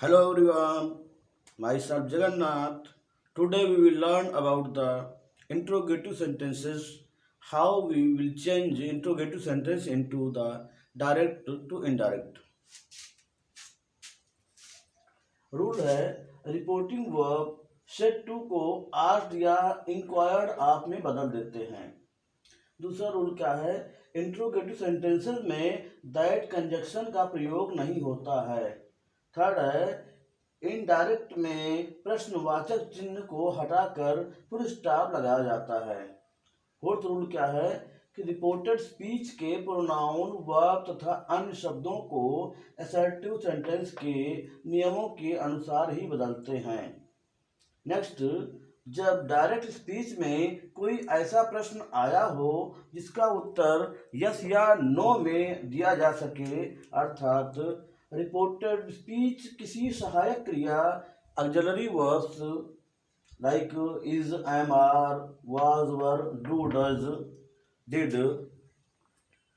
Hello everyone, myself Jagannath. Today we will learn about the interrogative sentences, how we will change interrogative sentence into the direct to indirect. Rule है reporting verb said to को asked या inquired आप में बदल देते हैं। दूसरा rule क्या है, इंट्रोगेटिव सेंटेंसेस में दैट कंजक्शन का प्रयोग नहीं होता है। थर्ड है, इनडायरेक्ट में प्रश्नवाचक चिन्ह को हटाकर फुल स्टॉप लगाया जाता है। फोर्थ रूल क्या है कि रिपोर्टेड स्पीच के प्रोनाउन वर्ब तथा अन्य शब्दों को असर्टिव सेंटेंस के नियमों के अनुसार ही बदलते हैं। नेक्स्ट, जब डायरेक्ट स्पीच में कोई ऐसा प्रश्न आया हो जिसका उत्तर यस या नो में दिया जा सके, अर्थात रिपोर्टेड स्पीच किसी सहायक क्रिया auxiliary verbs like is, am, are, was, were, do, does, did,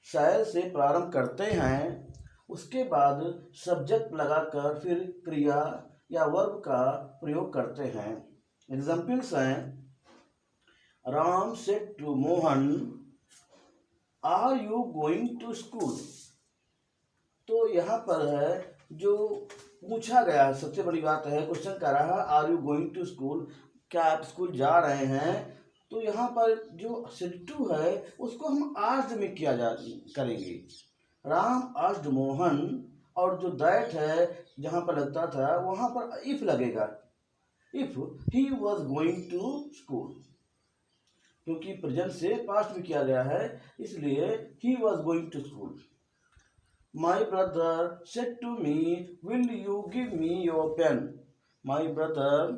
शायद से प्रारंभ करते हैं, उसके बाद सब्जेक्ट लगाकर फिर क्रिया या वर्ब का प्रयोग करते हैं। एग्जाम्पल्स हैं, Ram said to Mohan, are you going to school. तो यहाँ पर है जो पूछा गया है, सबसे बड़ी बात है, क्वेश्चन कर रहा है are you going to school, क्या आप स्कूल जा रहे हैं। तो यहाँ पर जो सेड टू है उसको हम आस्क्ड में करेंगे। राम आस्क्ड मोहन, और जो दैट है जहाँ पर लगता था वहाँ पर इफ लगेगा, if he was going to school, क्योंकि प्रेजेंट से पास्ट में किया गया है इसलिए he was going to school. My brother said to me, will you give me your pen. My brother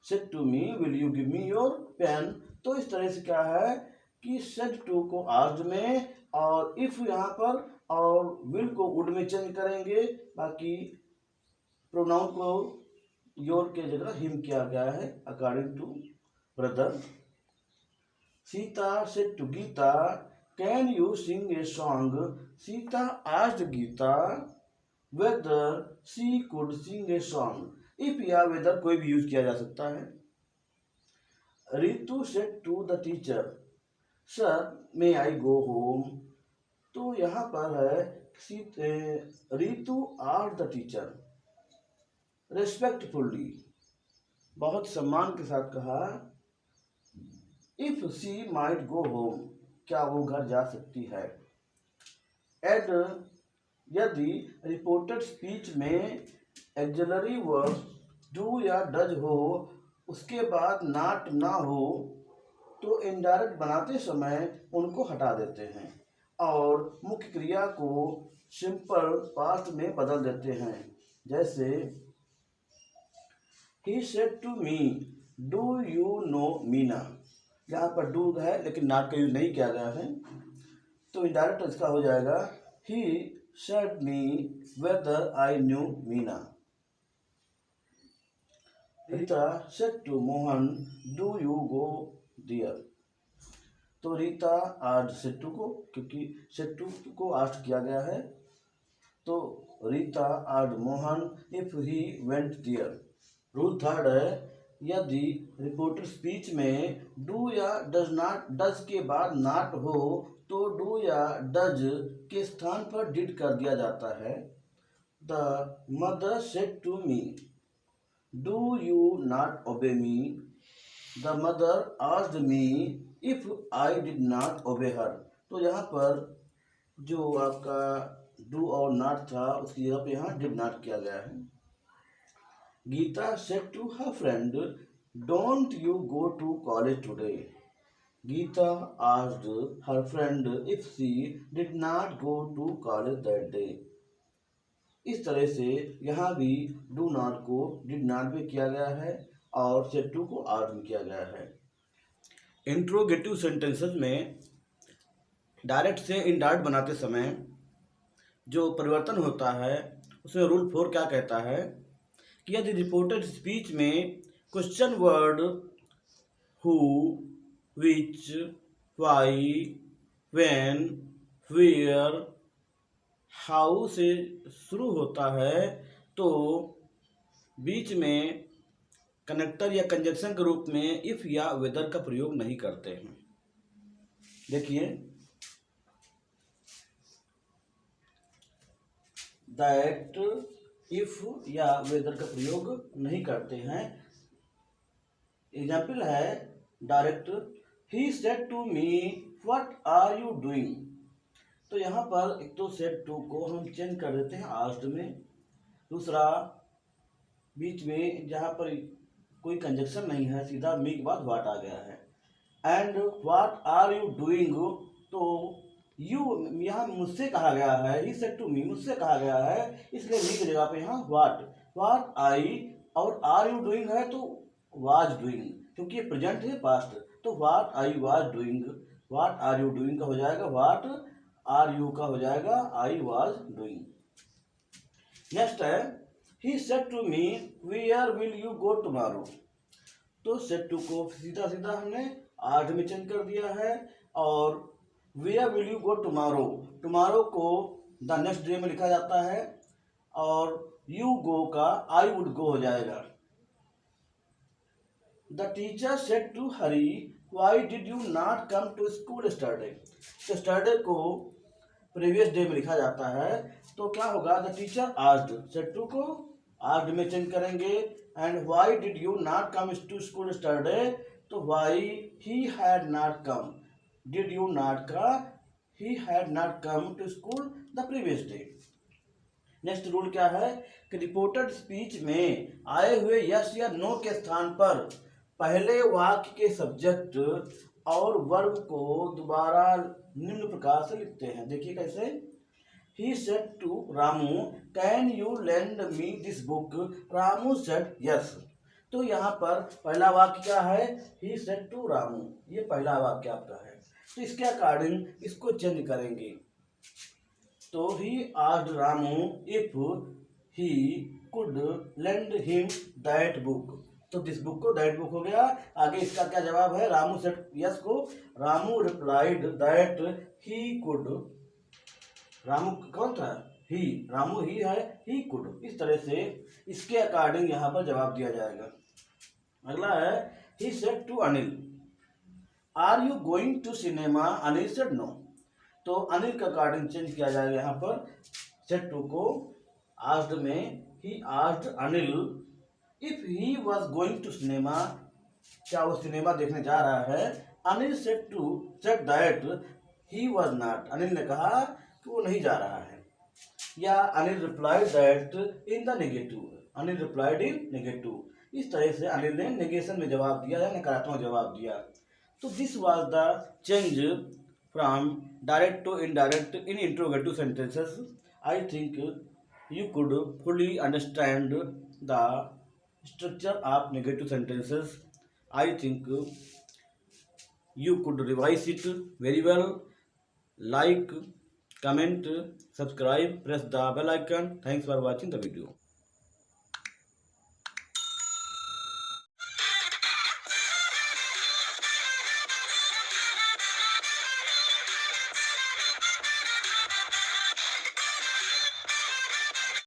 said to me, will you give me your pen. तो इस तरह से क्या है कि सेड टू को आस्क्ड में और इफ यहाँ पर और विल को वुड में चेंज करेंगे, बाकी प्रोनाउन को योर के जगह हिम किया गया है according to brother. Sita said to Gita, can you sing a song. Sita asked Gita whether she could sing a song. If या वेदर कोई भी यूज किया जा सकता है। Ritu said to the teacher, sir may I go home. तो यहाँ पर है Ritu asked the teacher respectfully, बहुत सम्मान के साथ कहा, if she might go home, क्या वो घर जा सकती है। एड, यदि रिपोर्टेड स्पीच में ऑक्सिलरी वर्ब डू या डज हो, उसके बाद नॉट ना हो, तो इनडायरेक्ट बनाते समय उनको हटा देते हैं और मुख्य क्रिया को सिंपल पास्ट में बदल देते हैं। जैसे he said to me, do you know Meena. यहाँ पर डू है लेकिन नॉट का यूज नहीं किया गया है, तो इनडायरेक्ट इसका हो जाएगा he said me whether I knew Meena. Rita said to Mohan, do you go there. तो रीता आस्क्ड सेड टू को, क्योंकि सेड टू को आस्क्ड किया गया है, तो Rita asked Mohan if he went there. Rule third है, यदि रिपोर्टेड स्पीच में डू या डज के बाद नॉट हो तो डू या डज के स्थान पर डिड कर दिया जाता है। The mother said to me, do you not obey me. The mother asked me if I did not obey her. तो यहाँ पर जो आपका डू और नॉट था उसकी जगह पे यहाँ डिड नॉट किया गया है। Gita said to her friend, don't you go to college today. Gita asked her friend if she did not go to college that day. इस तरह से यहाँ भी डू नॉट को डिड नॉट में किया गया है और सेड टू को आस्क्ड में किया गया है। इंट्रोगेटिव सेंटेंसेस में डायरेक्ट से इनडायरेक्ट बनाते समय जो परिवर्तन होता है उसमें रूल 4 क्या कहता है कि यदि रिपोर्टेड स्पीच में question word who, which, why, when, where, how से शुरू होता है तो बीच में कनेक्टर या कंजक्शन के रूप में इफ या वेदर का प्रयोग नहीं करते हैं। देखिए, दैट इफ या वेदर का प्रयोग नहीं करते हैं। एग्जाम्पल है direct, he said to me what are you doing. तो यहाँ पर एक तो सेड टू को हम चेंज कर देते हैं आस्क्ड में। दूसरा, बीच में जहाँ पर कोई कंजक्शन नहीं है, सीधा मी के बाद व्हाट आ गया है। And what are you doing, तो यू यहाँ मुझसे कहा गया है, ही सेड टू मी मुझसे कहा गया है, इसलिए मी की जगह पे यहाँ व्हाट आई, और आर यू डूइंग है तो वाज डूइंग, क्योंकि ये प्रेजेंट है पास्ट, तो what I was doing, what are you doing का हो जाएगा व्हाट आर यू का हो जाएगा आई वाज डूइंग। नेक्स्ट है, he said to me where will you go tomorrow. तो सेड टू को सीधा सीधा हमने आज में चेंज कर दिया है, और where will you go tomorrow, tomorrow को द नेक्स्ट डे में लिखा जाता है, और यू गो का आई वुड गो हो जाएगा। The teacher said to Hari why did you not come to school yesterday. तो स्टरडे को प्रीवियस डे में लिखा जाता है, तो क्या होगा, the teacher asked, said to को आस्क्ड में चेंज करेंगे, and why did you not come to school yesterday, तो why he had not come, did you not का he had not come to school the previous day. Next rule क्या है कि reported speech में आए हुए yes या no के स्थान पर पहले वाक्य के सब्जेक्ट और वर्ब को दोबारा निम्न प्रकार से लिखते हैं। देखिए कैसे, he said to Ramu can you lend me this book, Ramu said yes. तो यहाँ पर पहला वाक्य क्या है, ही सेड टू रामू, ये पहला वाक्य आपका है, तो इसके अकॉर्डिंग इसको चेंज करेंगे। तो he asked Ramu if he could lend him that book, तो दिस बुक को दैट बुक हो गया। आगे इसका क्या जवाब है, रामू सेड यस को Ramu replied that he could, Ramu कौन था, ही, रामू ही है, ही कुड। इस तरह से इसके अकॉर्डिंग यहाँ पर जवाब दिया जाएगा। अगला है, he said to Anil are you going to cinema, Anil said no. तो अनिल का अकॉर्डिंग चेंज किया जाएगा यहाँ पर, सेड टू को आस्क्ड में he asked Anil if he was going to cinema, क्या वो सिनेमा देखने जा रहा है। Anil said that he was not, Anil ने कहा कि वो नहीं जा रहा है। या Anil replied that in the negative, Anil replied in negative. इस तरह से अनिल ने नेगेशन में जवाब दिया या नकारात्मक जवाब दिया। तो this was the change from direct to indirect in interrogative sentences. I think you could fully understand the structure of negative sentences. I think you could revise it very well. Like, comment, subscribe, press the bell icon. Thanks for watching the video.